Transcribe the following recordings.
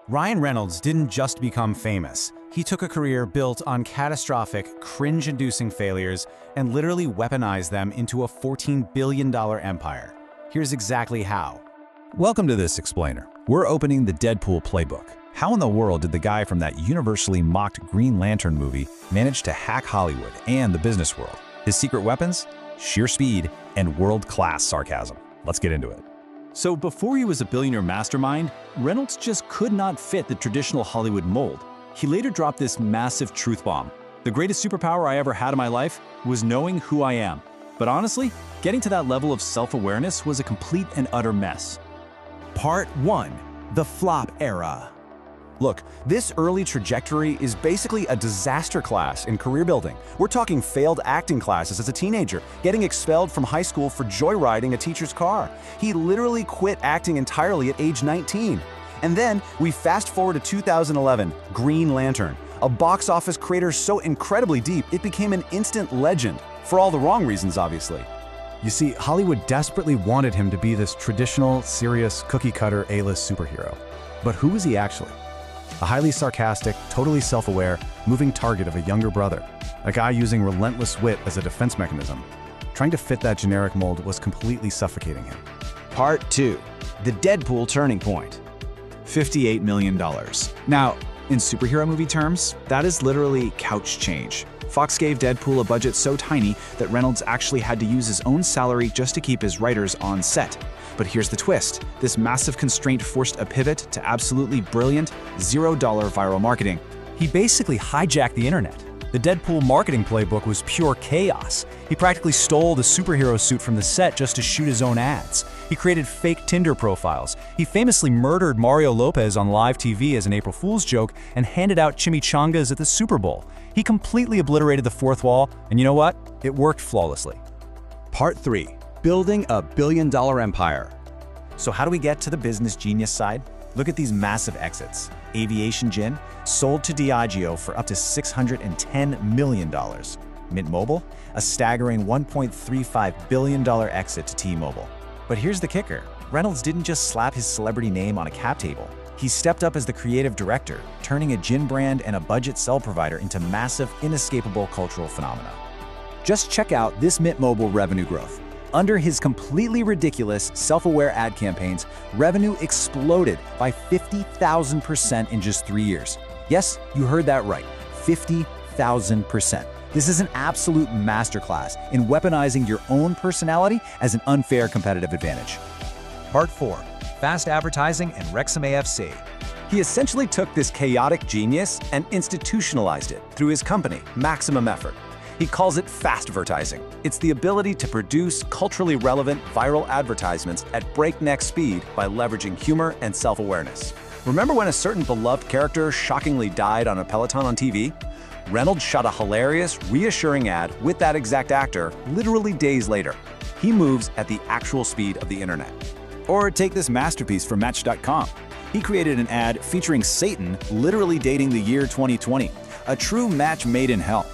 Ryan Reynolds didn't just become famous. He took a career built on catastrophic, cringe-inducing failures and literally weaponized them into a $14 billion empire. Here's exactly how. Welcome to this explainer. We're opening the Deadpool playbook. How in the world did the guy from that universally mocked Green Lantern movie manage to hack Hollywood and the business world? His secret weapons? Sheer speed and world-class sarcasm. Let's get into it. So before he was a billionaire mastermind, Reynolds just could not fit the traditional Hollywood mold. He later dropped this massive truth bomb. The greatest superpower I ever had in my life was knowing who I am. But honestly, getting to that level of self-awareness was a complete and utter mess. Part 1. The Flop Era. Look, this early trajectory is basically a disaster class in career building. We're talking failed acting classes as a teenager, getting expelled from high school for joyriding a teacher's car. He literally quit acting entirely at age 19. And then we fast forward to 2011, Green Lantern, a box office crater so incredibly deep it became an instant legend, for all the wrong reasons, obviously. You see, Hollywood desperately wanted him to be this traditional, serious, cookie-cutter A-list superhero. But who was he actually? A highly sarcastic, totally self-aware, moving target of a younger brother. A guy using relentless wit as a defense mechanism. Trying to fit that generic mold was completely suffocating him. Part 2. The Deadpool Turning Point. $58 million. Now, in superhero movie terms, that is literally couch change. Fox gave Deadpool a budget so tiny that Reynolds actually had to use his own salary just to keep his writers on set. But here's the twist. This massive constraint forced a pivot to absolutely brilliant, $0 viral marketing. He basically hijacked the internet. The Deadpool marketing playbook was pure chaos. He practically stole the superhero suit from the set just to shoot his own ads. He created fake Tinder profiles. He famously murdered Mario Lopez on live TV as an April Fool's joke and handed out chimichangas at the Super Bowl. He completely obliterated the fourth wall, and you know what? It worked flawlessly. Part 3. Building a billion-dollar empire. So how do we get to the business genius side? Look at these massive exits. Aviation Gin sold to Diageo for up to $610 million. Mint Mobile, a staggering $1.35 billion exit to T-Mobile. But here's the kicker. Reynolds didn't just slap his celebrity name on a cap table. He stepped up as the creative director, turning a gin brand and a budget cell provider into massive, inescapable cultural phenomena. Just check out this Mint Mobile revenue growth. Under his completely ridiculous, self-aware ad campaigns, revenue exploded by 50,000% in just 3 years. Yes, you heard that right, 50,000%. This is an absolute masterclass in weaponizing your own personality as an unfair competitive advantage. Part 4. Fast advertising and Wrexham AFC. He essentially took this chaotic genius and institutionalized it through his company, Maximum Effort. He calls it fast advertising. It's the ability to produce culturally relevant viral advertisements at breakneck speed by leveraging humor and self-awareness. Remember when a certain beloved character shockingly died on a Peloton on TV? Reynolds shot a hilarious, reassuring ad with that exact actor literally days later. He moves at the actual speed of the internet. Or take this masterpiece from Match.com. He created an ad featuring Satan literally dating the year 2020, a true match made in hell.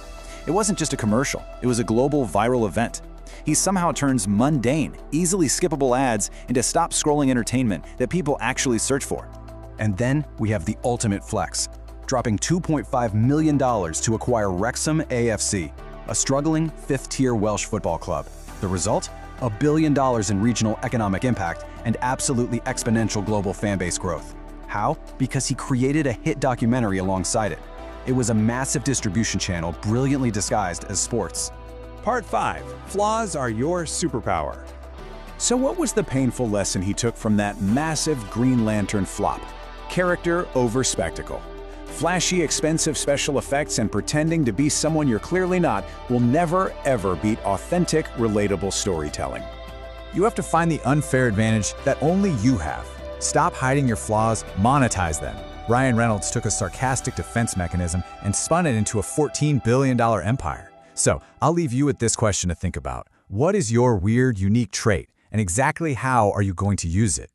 It wasn't just a commercial, it was a global viral event. He somehow turns mundane, easily skippable ads into stop-scrolling entertainment that people actually search for. And then we have the ultimate flex, dropping $2.5 million to acquire Wrexham AFC, a struggling fifth-tier Welsh football club. The result? $1 billion in regional economic impact and absolutely exponential global fanbase growth. How? Because he created a hit documentary alongside it. It was a massive distribution channel brilliantly disguised as sports. Part 5. Flaws are your superpower. So what was the painful lesson he took from that massive Green Lantern flop? Character over spectacle. Flashy, expensive special effects and pretending to be someone you're clearly not will never, ever beat authentic, relatable storytelling. You have to find the unfair advantage that only you have. Stop hiding your flaws, monetize them. Ryan Reynolds took a sarcastic defense mechanism and spun it into a $14 billion empire. So I'll leave you with this question to think about. What is your weird, unique trait, and exactly how are you going to use it?